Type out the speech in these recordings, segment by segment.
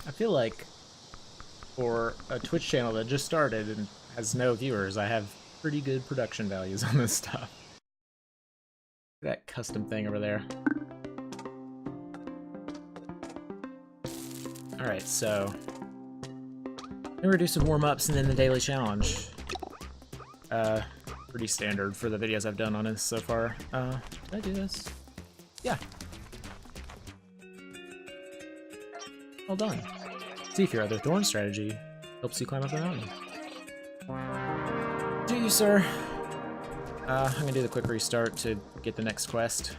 I feel like for a Twitch channel that just started and has no viewers, I have pretty good production values on this stuff. That custom thing over there. Alright, so we're gonna do some warm-ups and then the daily challenge. Pretty standard for the videos I've done on this so far. Did I do this? Yeah. Well done. See if your other thorn strategy helps you climb up the mountain. Do you, sir? I'm gonna do the quick restart to get the next quest.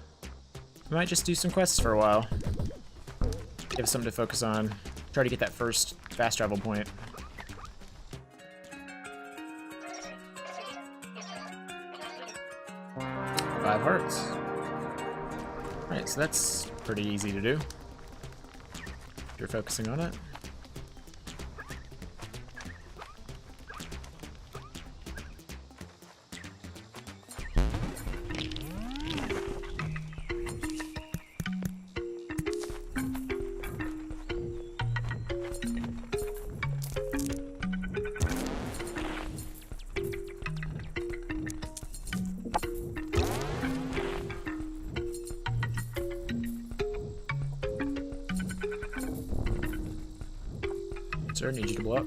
I might just do some quests for a while. Give us something to focus on. Try to get that first fast travel point. Five hearts. Alright, so that's pretty easy to do. If you're focusing on it. Sir, need you to blow up.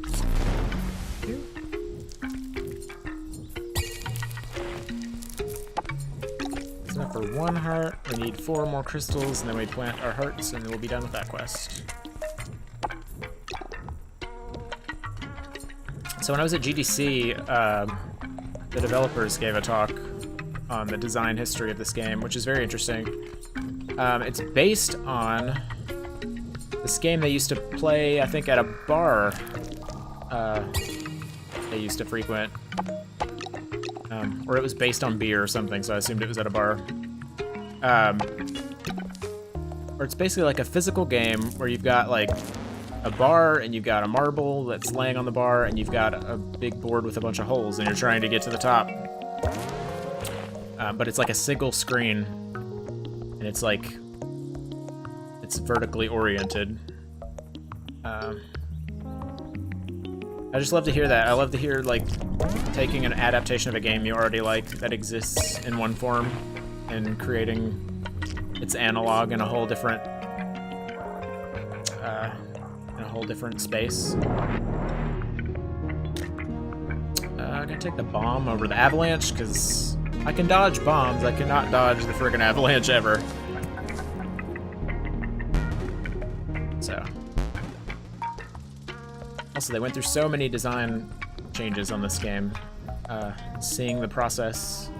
That's enough for one heart. We need 4 more crystals, and then we plant our hearts, and we'll be done with that quest. So when I was at GDC, the developers gave a talk on the design history of this game, which is very interesting. It's based on this game they used to play, I think, at a bar they used to frequent. Or it was based on beer or something, so I assumed it was at a bar. Or it's basically like a physical game where you've got like a bar and you've got a marble that's laying on the bar and you've got a big board with a bunch of holes and you're trying to get to the top. But it's like a single screen and it's like it's vertically oriented. I just love to hear that. I love to hear like taking an adaptation of a game you already like that exists in one form and creating its analog in a whole different space. I'm gonna take the bomb over the avalanche because I can dodge bombs. I cannot dodge the friggin' avalanche ever. So. Also, they went through so many design changes on this game. Seeing the process,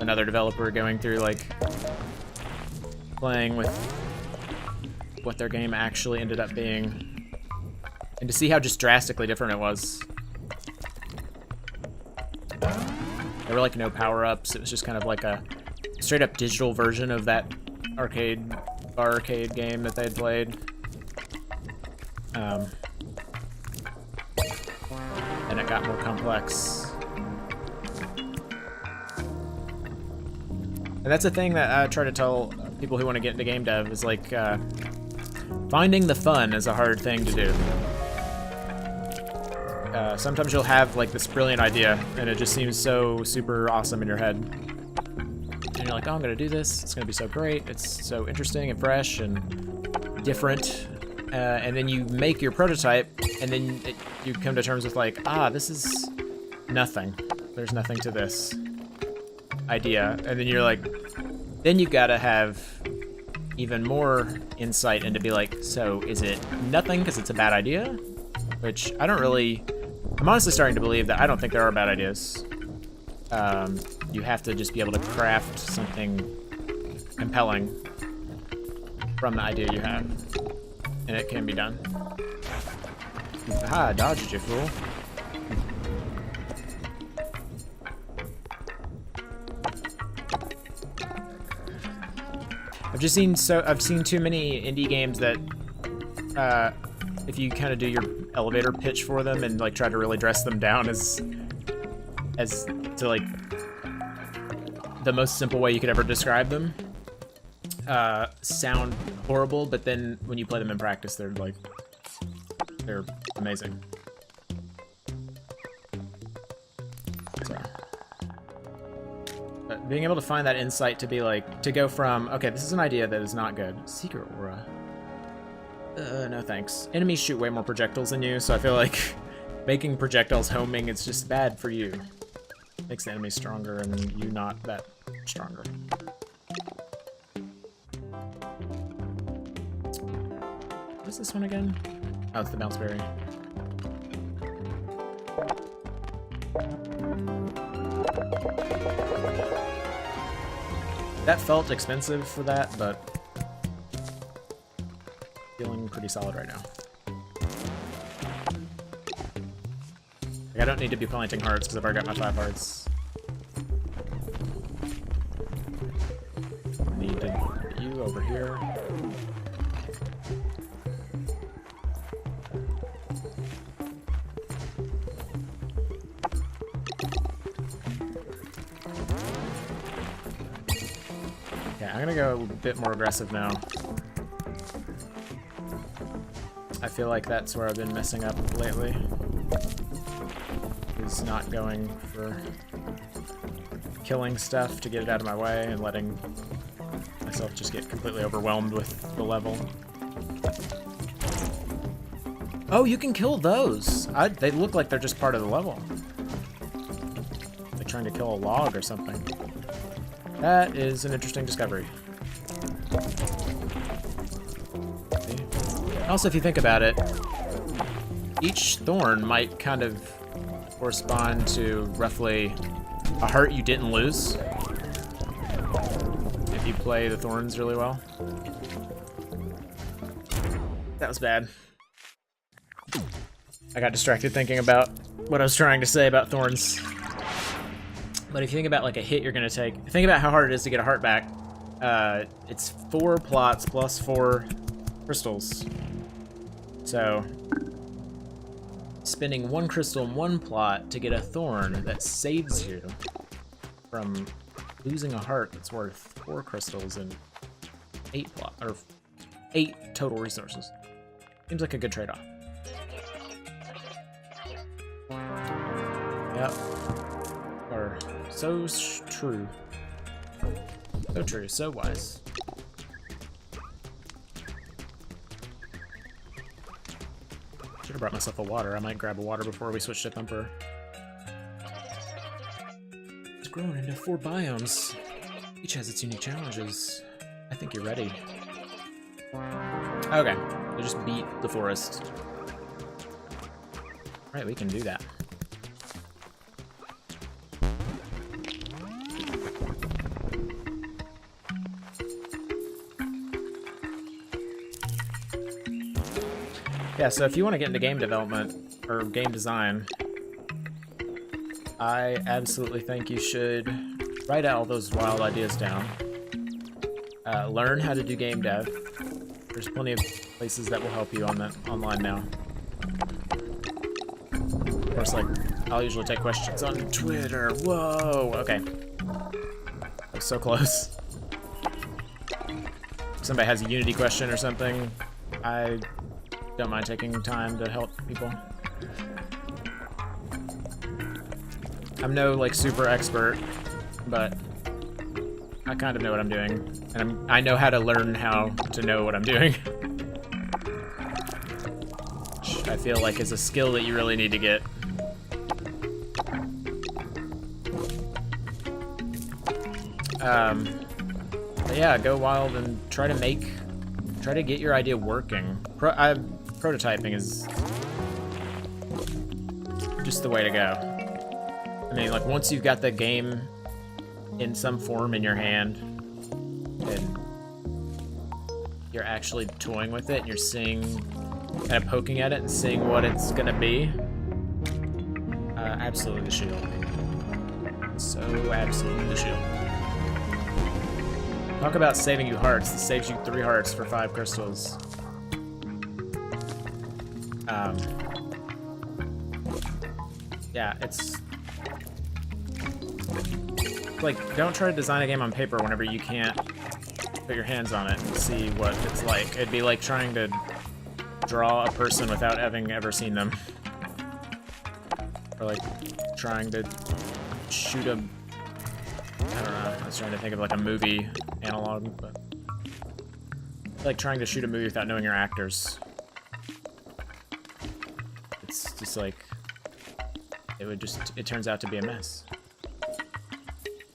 another developer going through, like, playing with what their game actually ended up being, and to see how just drastically different it was. There were, like, no power-ups. It was just kind of like a straight-up digital version of that bar arcade game that they had played. And it got more complex. And that's a thing that I try to tell people who want to get into game dev is like, finding the fun is a hard thing to do. Sometimes you'll have like this brilliant idea and it just seems so super awesome in your head. And you're like, oh, I'm gonna do this. It's gonna be so great. It's so interesting and fresh and different. And then you make your prototype, and then you come to terms with like, this is nothing. There's nothing to this idea. And then you're like, then you gotta have even more insight into be like, so is it nothing because it's a bad idea? Which I'm honestly starting to believe that I don't think there are bad ideas. You have to just be able to craft something compelling from the idea you have. And it can be done. Aha, I dodged you, fool. I've seen too many indie games that if you kind of do your elevator pitch for them and like try to really dress them down as to like the most simple way you could ever describe them, sound horrible, but then when you play them in practice, they're like They're amazing. So, but being able to find that insight to be like, to go from, okay, this is an idea that is not good. Secret aura. No thanks. Enemies shoot way more projectiles than you, so I feel like making projectiles homing is just bad for you. Makes the enemy stronger and you not that stronger. What is this one again? Oh, it's the bounce berry. That felt expensive for that, but feeling pretty solid right now. Like, I don't need to be planting hearts because I've already got my 5 hearts. I need to get you over here. Okay, I'm gonna go a bit more aggressive now. I feel like that's where I've been messing up lately. Is not going for killing stuff to get it out of my way and letting myself just get completely overwhelmed with the level. Oh, you can kill those! They look like they're just part of the level. They're trying to kill a log or something. That is an interesting discovery. Also, if you think about it, each thorn might kind of correspond to roughly a heart you didn't lose if you play the thorns really well. That was bad. I got distracted thinking about what I was trying to say about thorns. But if you think about like a hit you're gonna take, think about how hard it is to get a heart back. It's 4 plots plus 4 crystals. So, spending 1 crystal in 1 plot to get a thorn that saves you from losing a heart that's worth 4 crystals and 8 plot, or 8 total resources. Seems like a good trade-off. Yep. Or so true. So true, so wise. Should have brought myself a water. I might grab a water before we switch to Thumper. It's grown into 4 biomes. Each has its unique challenges. I think you're ready. Okay, I just beat the forest. Right, we can do that. Yeah, so if you want to get into game development, or game design, I absolutely think you should write all those wild ideas down. Learn how to do game dev. There's plenty of places that will help you on that online now. Of course, like, I'll usually take questions on Twitter. Whoa! Okay. That was so close. If somebody has a Unity question or something, I don't mind taking time to help people. I'm no, like, super expert, but I kind of know what I'm doing, and I know how to learn how to know what I'm doing. Which I feel like is a skill that you really need to get. But yeah, go wild and try to get your idea working. Prototyping is just the way to go. I mean, like, once you've got the game in some form in your hand and you're actually toying with it and you're seeing, kind of poking at it and seeing what it's gonna be, absolutely the shield. So absolutely the shield. Talk about saving you hearts. This saves you 3 hearts for 5 crystals. Yeah, it's like, don't try to design a game on paper whenever you can't put your hands on it and see what it's like. It'd be like trying to draw a person without having ever seen them. Or like trying to shoot a, I don't know, I was trying to think of like a movie analog, but like trying to shoot a movie without knowing your actors. It's just like, it turns out to be a mess.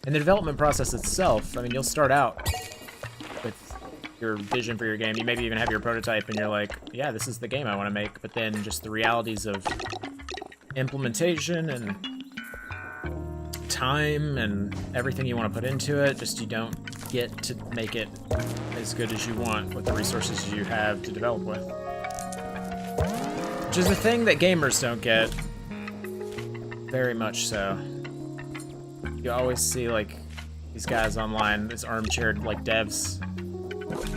And the development process itself, I mean, you'll start out with your vision for your game. You maybe even have your prototype and you're like, yeah, this is the game I want to make. But then just the realities of implementation and time and everything you want to put into it, just you don't get to make it as good as you want with the resources you have to develop with. Which is a thing that gamers don't get. Very much so. You always see, like, these guys online, these armchair, like, devs,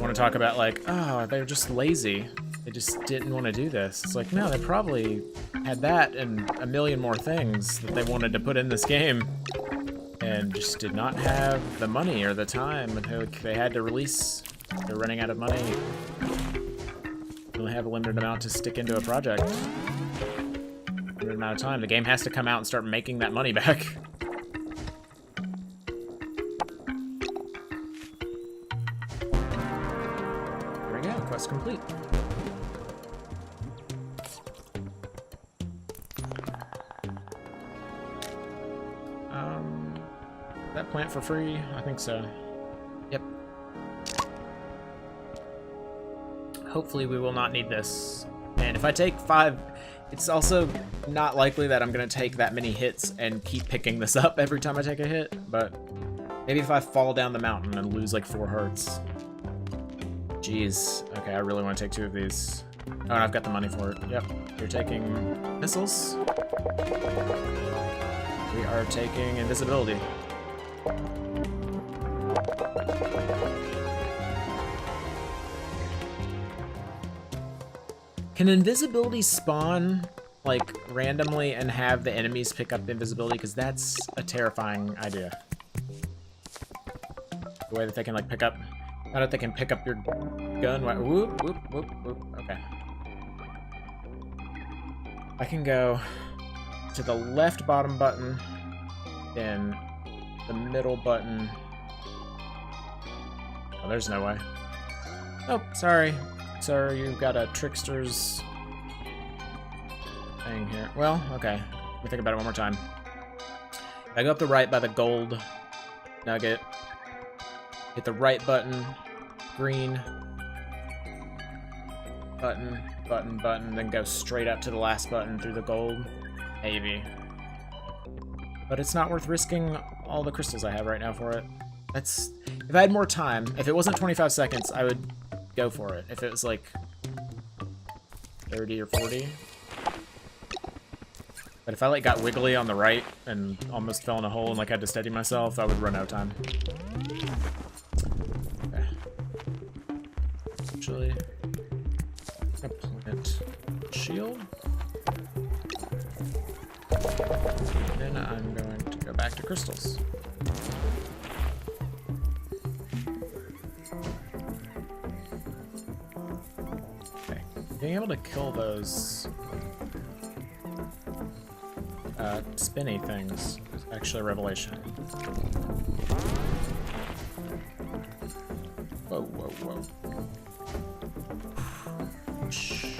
want to talk about, like, oh, they're just lazy. They just didn't want to do this. It's like, no, they probably had that and a million more things that they wanted to put in this game and just did not have the money or the time. They had to release. They're running out of money. They only have a limited amount to stick into a project. Limited amount of time. The game has to come out and start making that money back. There we go. Quest complete. That plant for free? I think so. Yep. Hopefully we will not need this. And if I take 5, it's also not likely that I'm gonna take that many hits and keep picking this up every time I take a hit, but maybe if I fall down the mountain and lose like 4 hearts. Jeez. Okay, I really want to take 2 of these. Oh, and I've got the money for it. Yep. You're taking missiles. We are taking invisibility. Can invisibility spawn, like, randomly and have the enemies pick up invisibility? Because that's a terrifying idea. The way that they can, like, pick up... Not that they can pick up your gun. Whoop, whoop, whoop, whoop. Okay. I can go to the left bottom button, then the middle button. Oh, there's no way. Oh, sorry. Sir, you've got a trickster's thing here. Well, okay. Let me think about it one more time. I go up the right by the gold nugget. Hit the right button. Green. Button, button, button. Then go straight up to the last button through the gold. Maybe. But it's not worth risking all the crystals I have right now for it. That's... If I had more time, if it wasn't 25 seconds, I would go for it. If it was like 30 or 40. But if I like got wiggly on the right and almost fell in a hole and like had to steady myself, I would run out of time. Okay. Actually, a plant shield. Then I'm going to go back to crystals. Okay, being able to kill those spinny things is actually a revelation. Whoa, whoa, whoa. Shh.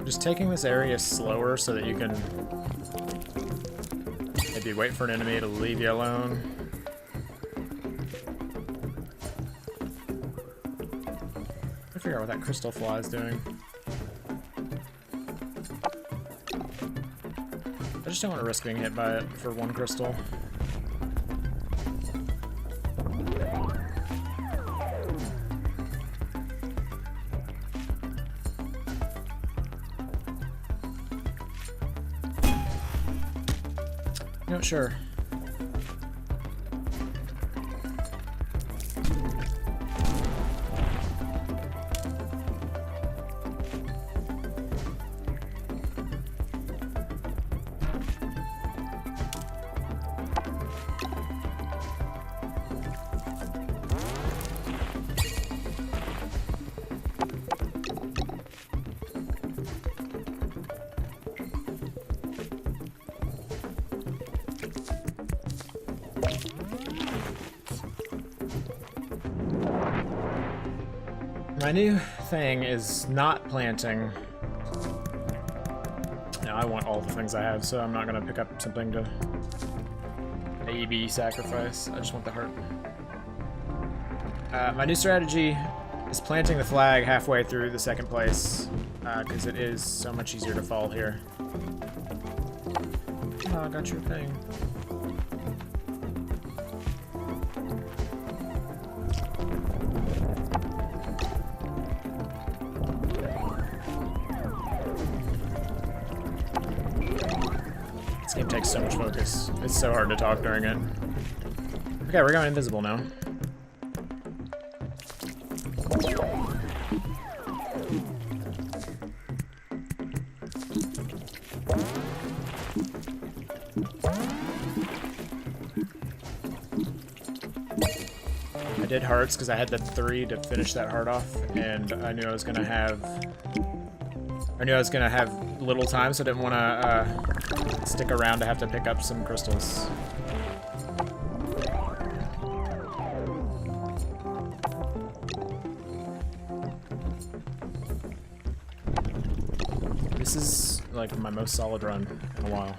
Just taking this area slower so that you can maybe wait for an enemy to leave you alone. to figure out what that crystal fly is doing. I just don't want to risk being hit by it for one crystal. You know, sure. My new thing is not planting. Now I want all the things I have, so I'm not gonna pick up something to maybe sacrifice. I just want the heart. My new strategy is planting the flag halfway through the second place, because it is so much easier to fall here. Oh, I got your thing. This game takes so much focus. It's so hard to talk during it. Okay, we're going invisible now. I did hearts because I had the 3 to finish that heart off, and I knew I was gonna have little time, so I didn't want to stick around to have to pick up some crystals. This is like my most solid run in a while.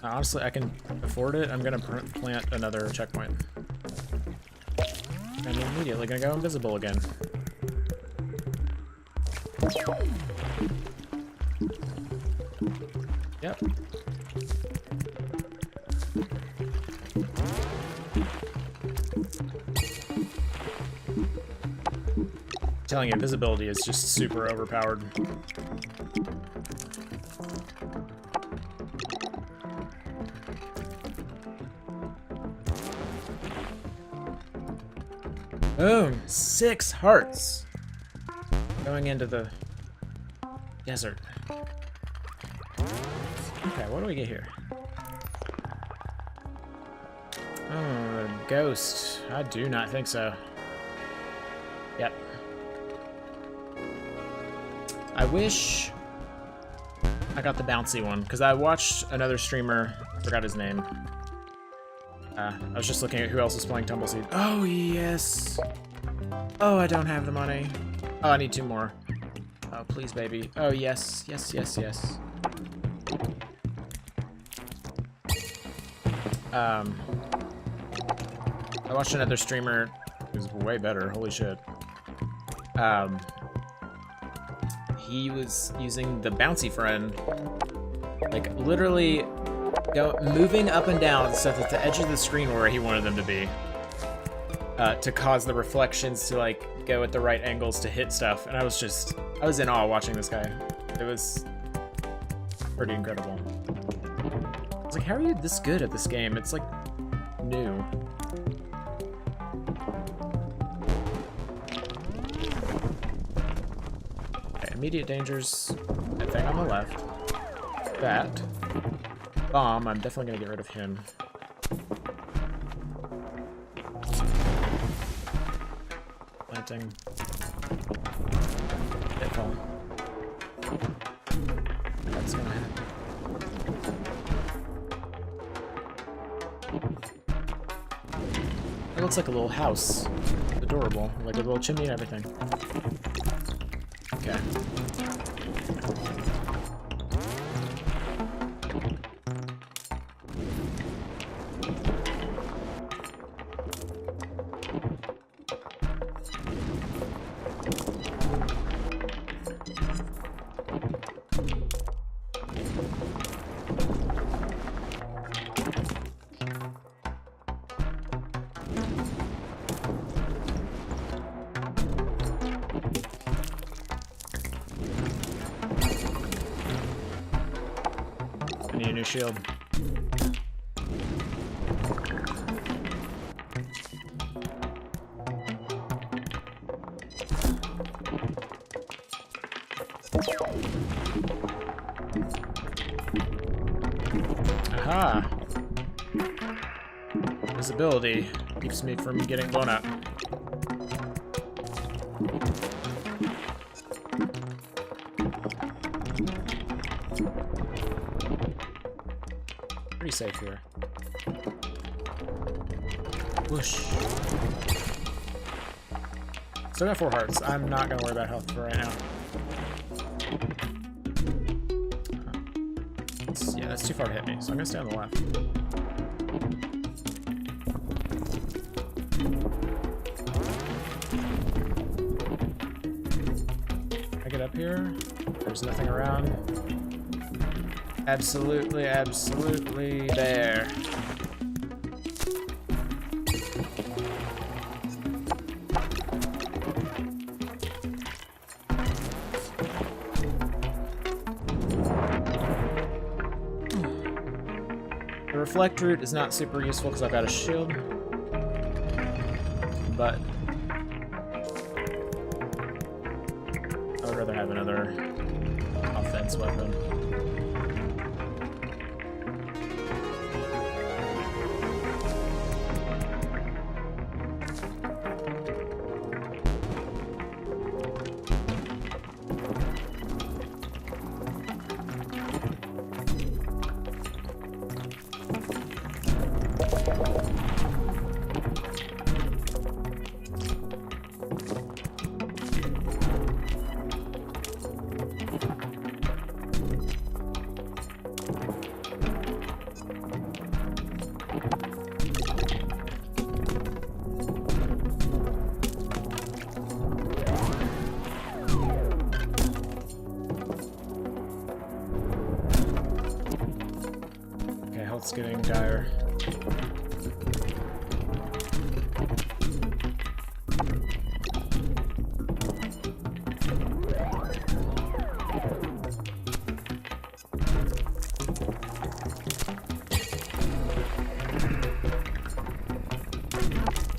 Honestly, I can afford it. I'm gonna plant another checkpoint. And I'm immediately gonna go invisible again. Yep. I'm telling you, invisibility is just super overpowered. Boom! 6 hearts! Going into the desert. Okay, what do we get here? Oh, a ghost. I do not think so. Yep. I wish I got the bouncy one, because I watched another streamer, forgot his name. I was just looking at who else was playing Tumbleseed. Oh, yes! Oh, I don't have the money. Oh, I need 2 more. Oh, please, baby. Oh, yes. Yes, yes, yes. I watched another streamer who's way better. Holy shit. He was using the bouncy friend, like literally moving up and down so that the edge of the screen where he wanted them to be, to cause the reflections to like go at the right angles to hit stuff. And I was in awe watching this guy. It was pretty incredible. I was like, how are you this good at this game? It's like new. Okay, immediate dangers. That thing on the left. That. Bomb, I'm definitely gonna get rid of him. Planting. Pitfall. That's gonna happen. It looks like a little house. Adorable. Like a little chimney and everything. Okay. shield. Aha! Visibility keeps me from getting blown up. Pretty safe here. Whoosh. Still got 4 hearts. I'm not gonna worry about health for right now. Yeah, that's too far to hit me, so I'm gonna stay on the left. I get up here. There's nothing around. Absolutely, absolutely there. The reflect route is not super useful because I've got a shield, but I would rather have another offense weapon. It's getting dire.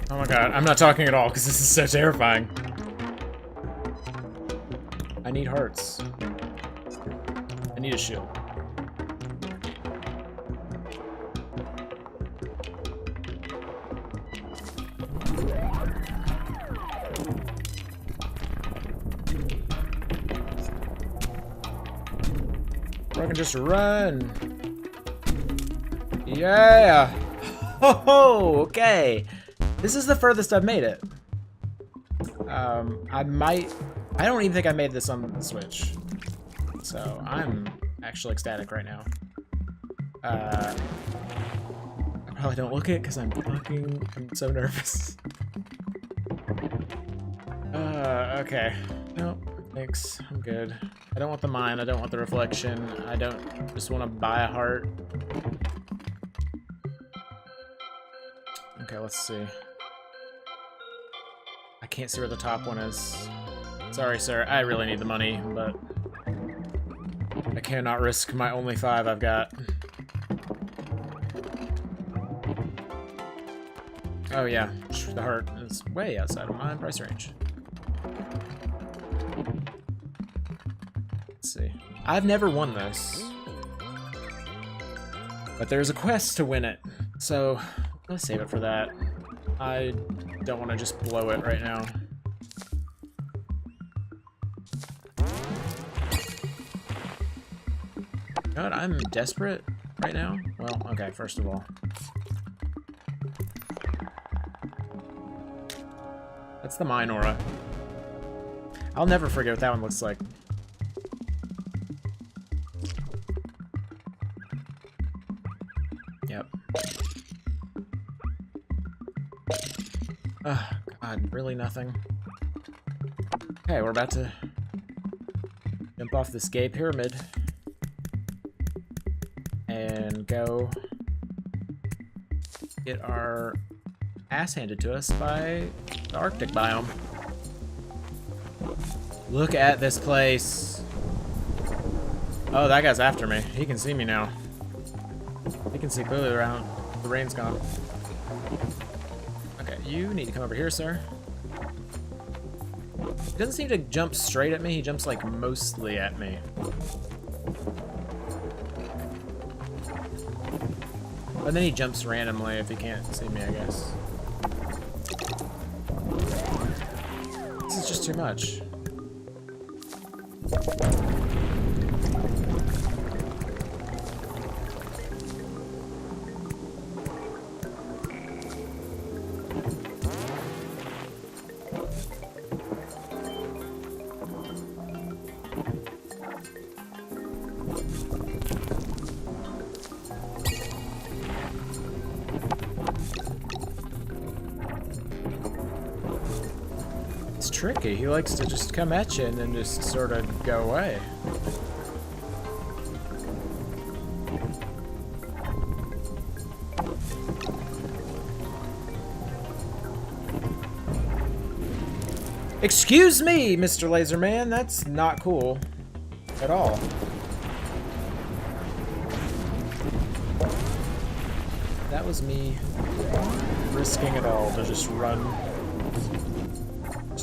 Oh my god, I'm not talking at all because this is so terrifying. I need hearts. I need a shield. Or I can just run. Yeah. Oh, okay. This is the furthest I've made it. I don't even think I made this on the Switch. So I'm actually ecstatic right now. I probably don't look it because I'm so nervous. Okay. Nope. Thanks. I'm good. I don't want the mine. I don't want the reflection. I don't just want to buy a heart. Okay, let's see. I can't see where the top one is. Sorry, sir. I really need the money, but I cannot risk my only 5 I've got. Oh yeah, the heart is way outside of my price range. Let's see. I've never won this, but there's a quest to win it, so let's save it for that. I don't want to just blow it right now. You know what? I'm desperate right now. Well, okay, first of all. That's the mine aura. I'll never forget what that one looks like. Yep. Oh, God, really nothing. Okay, we're about to jump off this gay pyramid and go get our ass handed to us by the Arctic biome. Look at this place. Oh, that guy's after me. He can see me now. You can see clearly around. The rain's gone. Okay, you need to come over here, sir. He doesn't seem to jump straight at me. He jumps like mostly at me. But then he jumps randomly if he can't see me, I guess. This is just too much. Tricky. He likes to just come at you and then just sort of go away. Excuse me, Mr. Laserman. That's not cool at all. That was me risking it all to just run.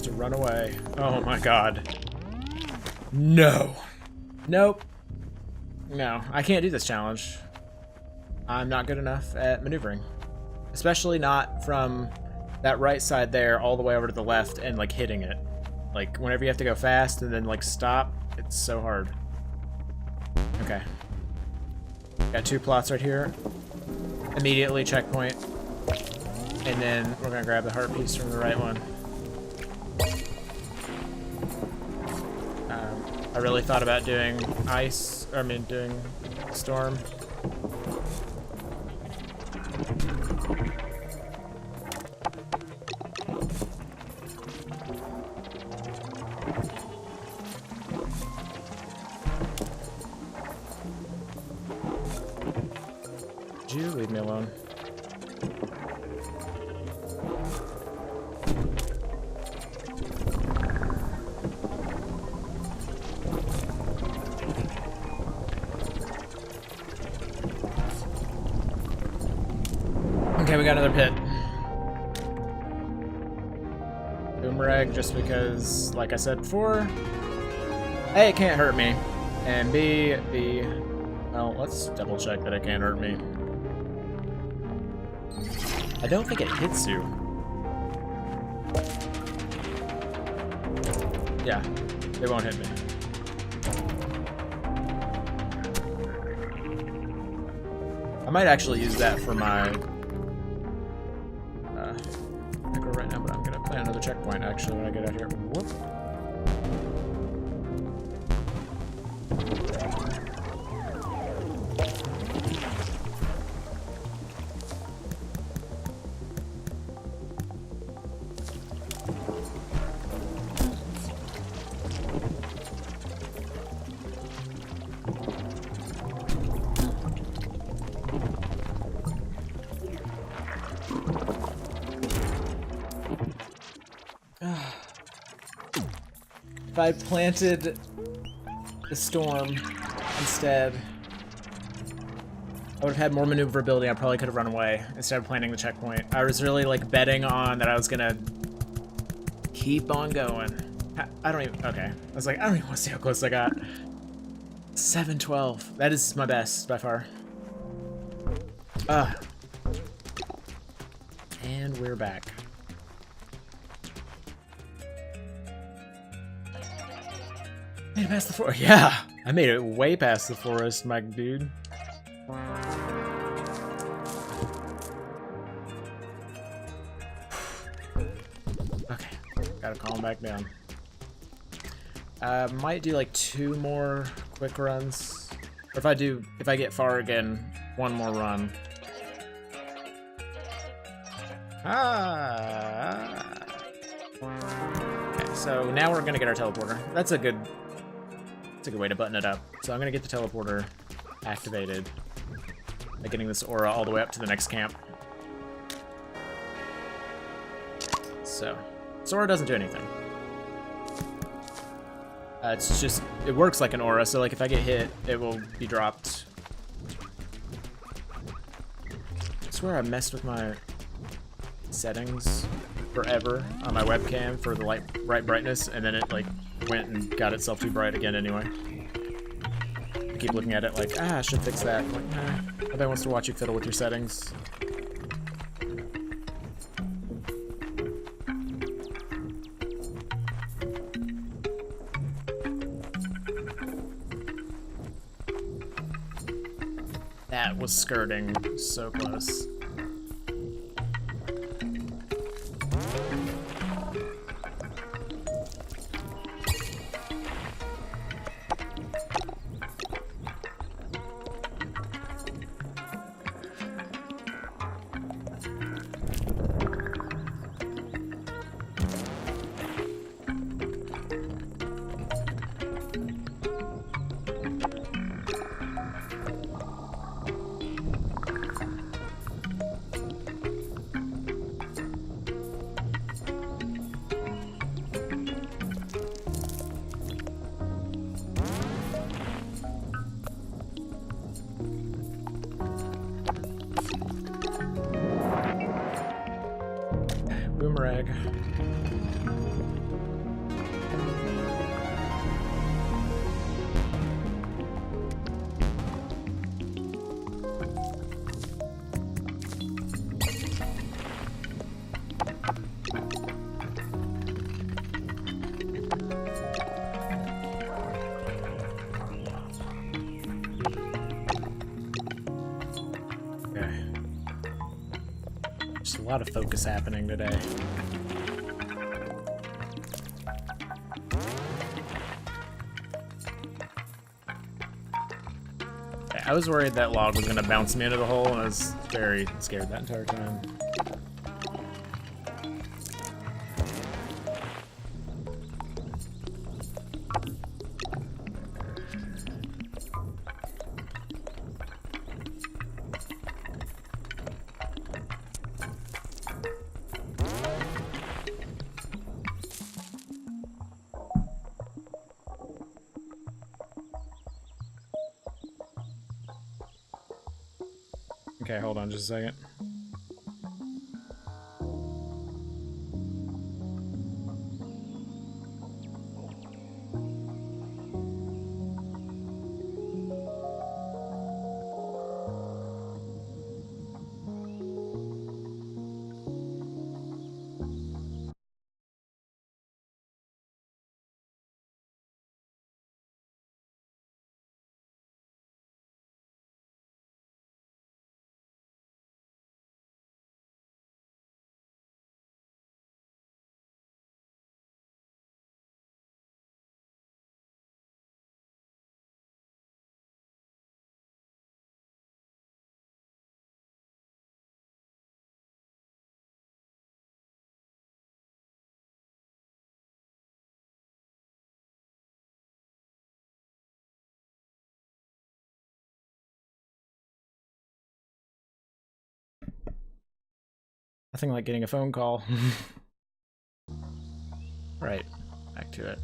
To run away. Oh my god. No. Nope. No, I can't do this challenge. I'm not good enough at maneuvering. Especially not from that right side there all the way over to the left and like hitting it. Like whenever you have to go fast and then like stop, it's so hard. Okay. Got 2 plots right here. Immediately checkpoint. And then we're gonna grab the heart piece from the right one. I really thought about doing doing storm. Would you leave me alone? Okay, we got another pit. Boomerang, just because, like I said before, A, it can't hurt me, and B, well, let's double check that it can't hurt me. I don't think it hits you. Yeah, it won't hit me. I might actually use that for my right now, but I'm gonna plan another checkpoint actually when I get out here. Whoop. If I planted the storm instead, I would have had more maneuverability. I probably could have run away instead of planting the checkpoint. I was really like betting on that I was gonna keep on going. I don't even, okay. I was like, I don't even want to see how close I got. 712. That is my best by far. And we're back. Made it past the forest. Yeah, I made it way past the forest, my dude. Okay, gotta calm back down. Might do like 2 more quick runs. Or if I get far again, 1 more run. Okay, so now we're gonna get our teleporter. That's a good way to button it up. So I'm gonna get the teleporter activated by getting this aura all the way up to the next camp. So, this aura doesn't do anything. It's just, it works like an aura, so like if I get hit, it will be dropped. swear I messed with my settings forever on my webcam for the right brightness, and then it like went and got itself too bright again anyway. I keep looking at it like, I should fix that. I'm like, nah, nobody wants to watch you fiddle with your settings. That was skirting so close. Boomerang. Okay. Just a lot of focus happening today. I was worried that log was gonna bounce me into the hole, and I was very scared that entire time. Okay, hold on just a second. Nothing like getting a phone call. Right, back to it.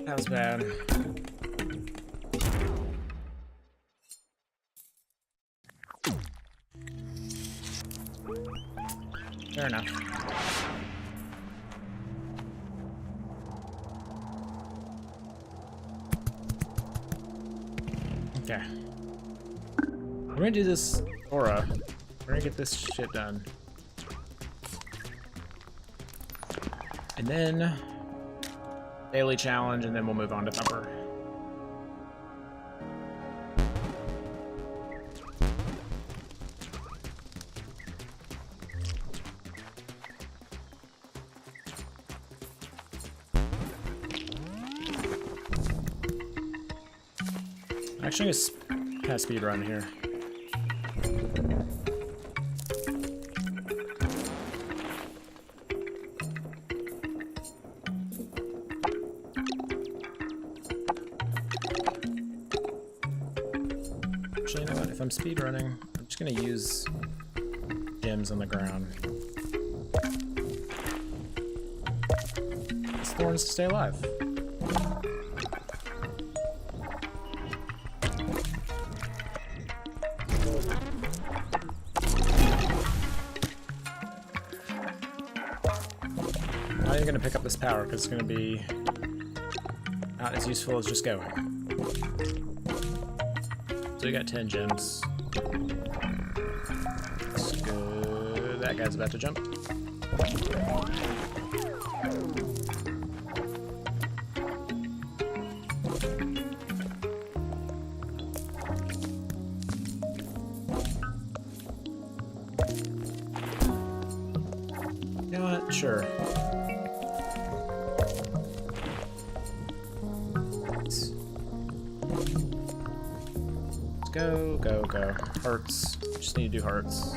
That was bad. Fair enough. Okay. We're gonna do this aura. We're gonna get this shit done. And then daily challenge, and then we'll move on to Thumper. Actually, I'm gonna kind of speed run here. Actually, you know what? If I'm speedrunning, I'm just gonna use gems on the ground. It's thorns to stay alive. I'm not even gonna pick up this power because it's gonna be not as useful as just going. So we got 10 gems. That's good. That guy's about to jump. You know what? Sure. Go, go, go. Hearts. Just need to do hearts.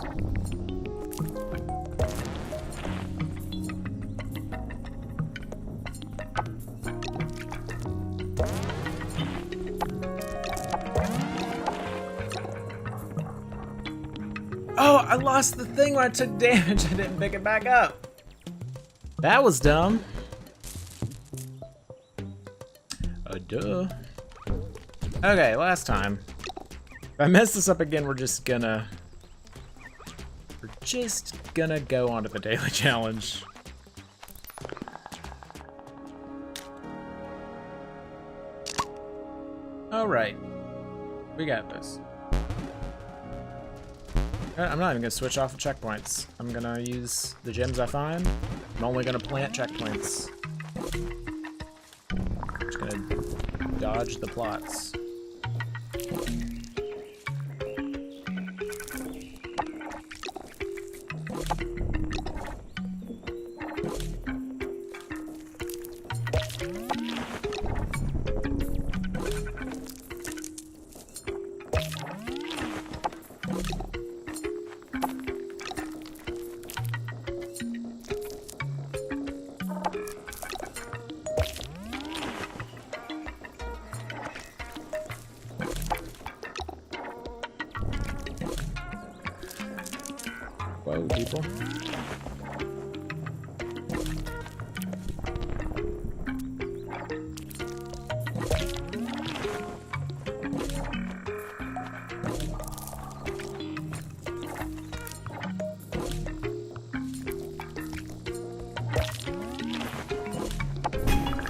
Oh, I lost the thing when I took damage. I didn't pick it back up. That was dumb. Duh. Okay, last time. If I mess this up again, we're just gonna go on to the daily challenge. All right, we got this. I'm not even gonna switch off of checkpoints. I'm gonna use the gems I find. I'm only gonna plant checkpoints. Just gonna dodge the plots. Whoa, people.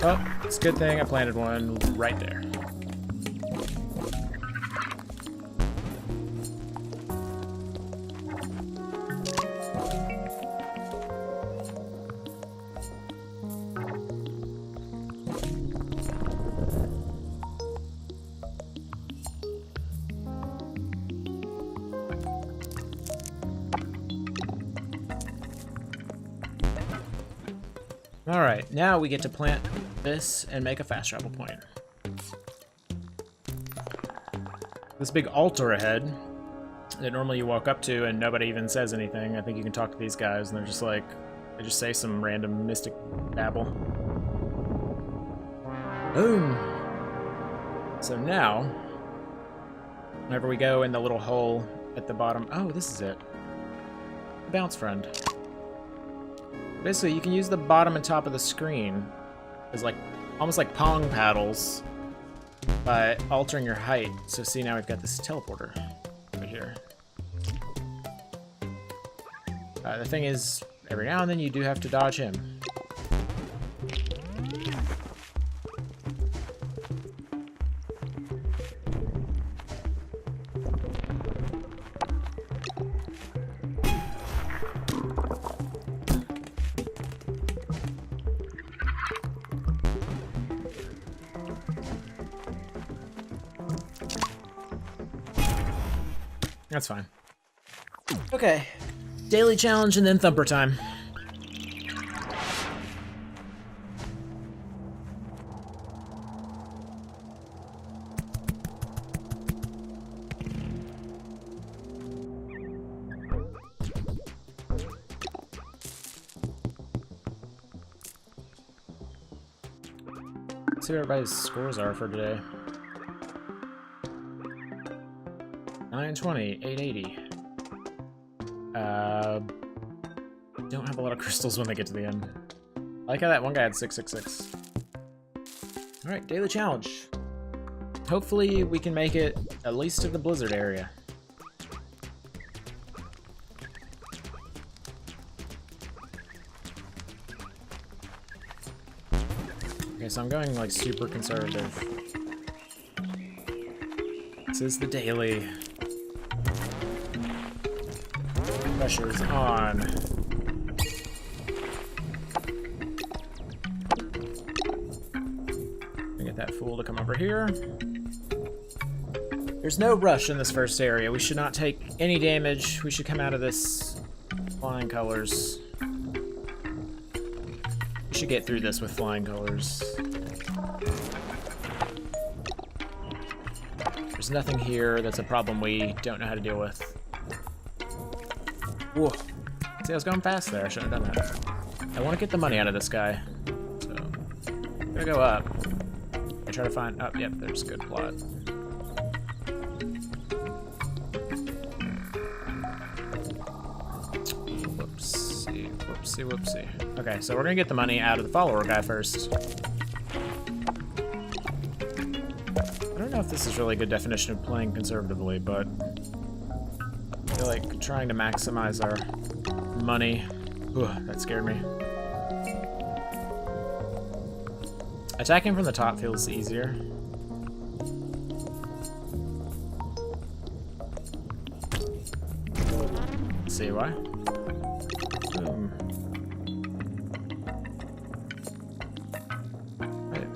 Oh, it's a good thing I planted one right there. Alright, now we get to plant this and make a fast travel point. This big altar ahead that normally you walk up to and nobody even says anything. I think you can talk to these guys and they're just like, they just say some random mystic babble. Boom! So now, whenever we go in the little hole at the bottom, oh, this is it. The bounce friend. Basically, you can use the bottom and top of the screen as like, almost like pong paddles by altering your height. So see, now we've got this teleporter right here. The thing is, every now and then you do have to dodge him. That's fine. Okay. Daily challenge and then thumper time. Let's see what everybody's scores are for today. 920, 880. Don't have a lot of crystals when they get to the end. I like how that one guy had 666. Alright, daily challenge. Hopefully we can make it at least to the blizzard area. Okay, so I'm going like super conservative. This is the daily. Pressure's on. Get that fool to come over here. There's no rush in this first area. We should not take any damage. We should come out of this flying colors. We should get through this with flying colors. There's nothing here that's a problem we don't know how to deal with. Whoa. See, I was going fast there. I shouldn't have done that. I want to get the money out of this guy. So, I'm gonna go up. I try to find... Oh, yep, there's a good plot. Whoopsie, whoopsie, whoopsie. Okay, so we're gonna get the money out of the follower guy first. I don't know if this is really a good definition of playing conservatively, but I feel like trying to maximize our money. Ugh, that scared me. Attacking from the top feels easier. Let's see why. Boom. Wait.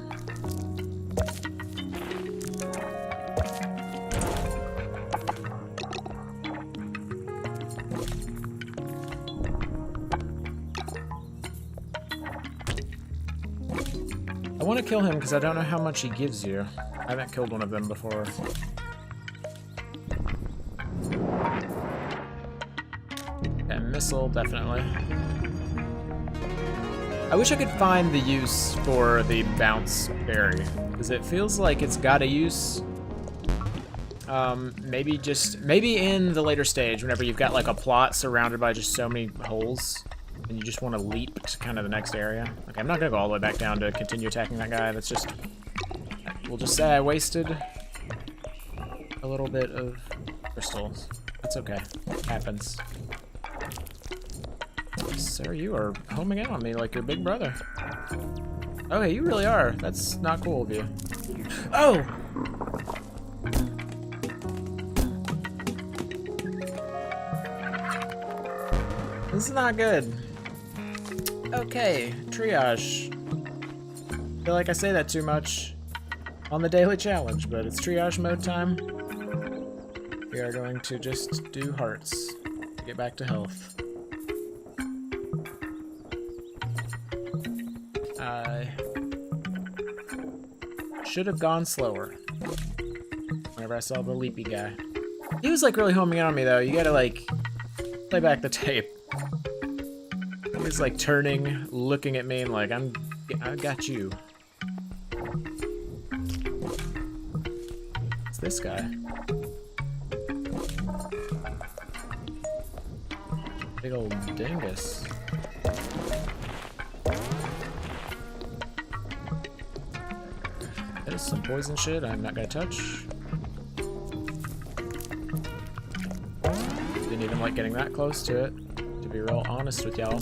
I want to kill him because I don't know how much he gives you. I haven't killed one of them before. Yeah, missile, definitely. I wish I could find the use for the bounce berry, because it feels like it's got a use. Maybe in the later stage, whenever you've got like a plot surrounded by just so many holes, and you just want to leap to kind of the next area. Okay, I'm not gonna go all the way back down to continue attacking that guy. That's just... We'll just say I wasted a little bit of crystals. That's okay. It happens. Sir, you are homing in on me like your big brother. Okay, you really are. That's not cool of you. Oh! This is not good. Okay, triage. I feel like I say that too much on the daily challenge, but it's triage mode time. We are going to just do hearts to get back to health. I should have gone slower whenever I saw the leapy guy. He was like really homing in on me though. You gotta like play back the tape. He was like turning, looking at me and like, I got you. It's this guy. Big old dingus. That is some poison shit I'm not gonna touch. Didn't even like getting that close to it, to be real honest with y'all.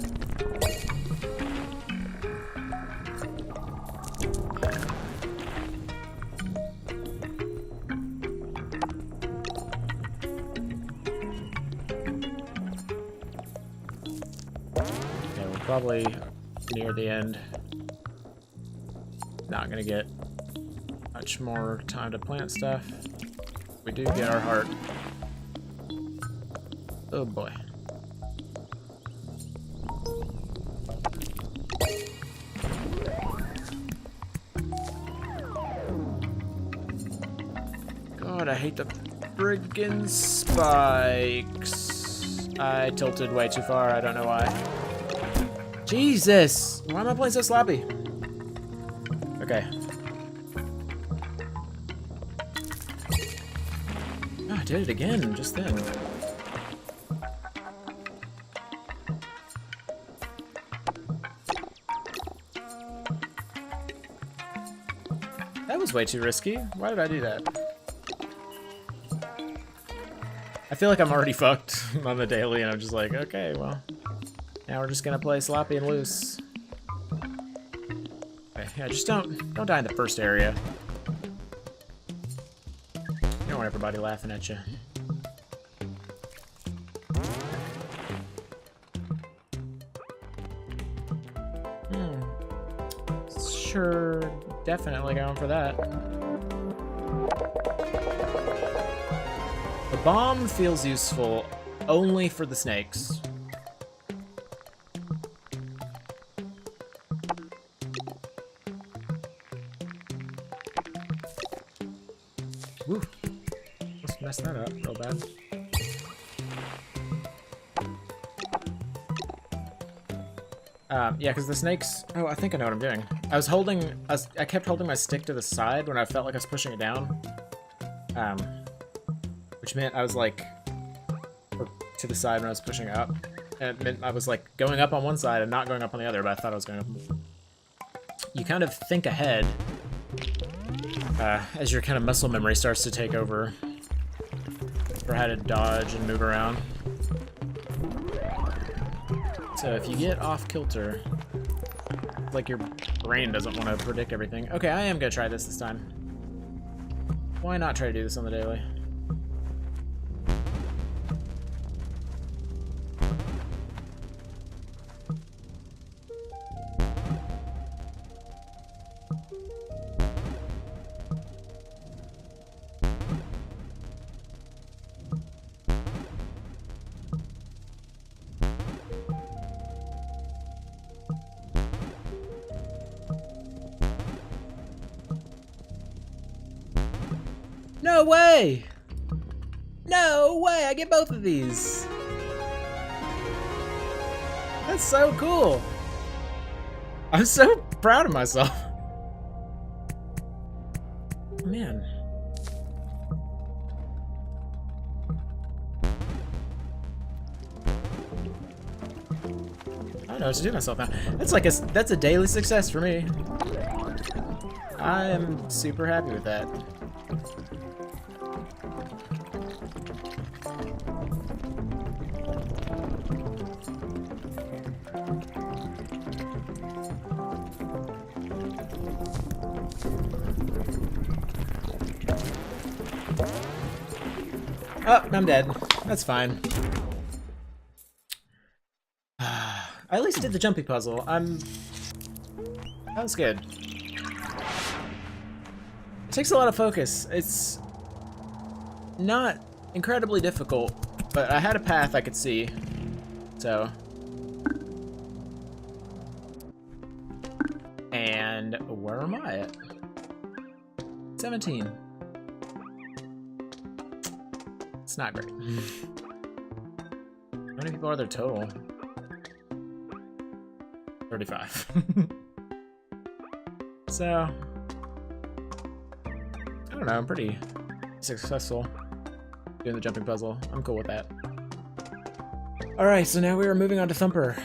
Probably near the end. Not gonna get much more time to plant stuff. We do get our heart. Oh boy. God, I hate the friggin' spikes. I tilted way too far, I don't know why. Jesus! Why am I playing so sloppy? Okay. God did it again just then. That was way too risky. Why did I do that? I feel like I'm already fucked on the daily, and I'm just like, okay, well, now we're just gonna play sloppy and loose. Okay, yeah, just don't die in the first area. You don't want everybody laughing at you. Sure, definitely going for that. The bomb feels useful only for the snakes. Woo. Let's mess that up real bad. Yeah, because the snakes... Oh, I think I know what I'm doing. I kept holding my stick to the side when I felt like I was pushing it down. Which meant I was like... Or to the side when I was pushing up. And it meant I was like going up on one side and not going up on the other, but I thought I was going up. You kind of think ahead as your kind of muscle memory starts to take over for how to dodge and move around. So if you get off kilter, like your brain doesn't want to predict everything. Okay, I am gonna try this time. Why not try to do this on the daily? No way! No way! I get both of these! That's so cool! I'm so proud of myself. Man. I don't know what to do with myself now. That's a daily success for me. I am super happy with that. Oh, I'm dead. That's fine. I at least did the jumpy puzzle. That was good. It takes a lot of focus. It's not incredibly difficult, but I had a path I could see, so. And where am I at? 17. It's not great. How many people are there total? 35. So, I don't know, I'm pretty successful doing the jumping puzzle. I'm cool with that. Alright, so now we are moving on to Thumper.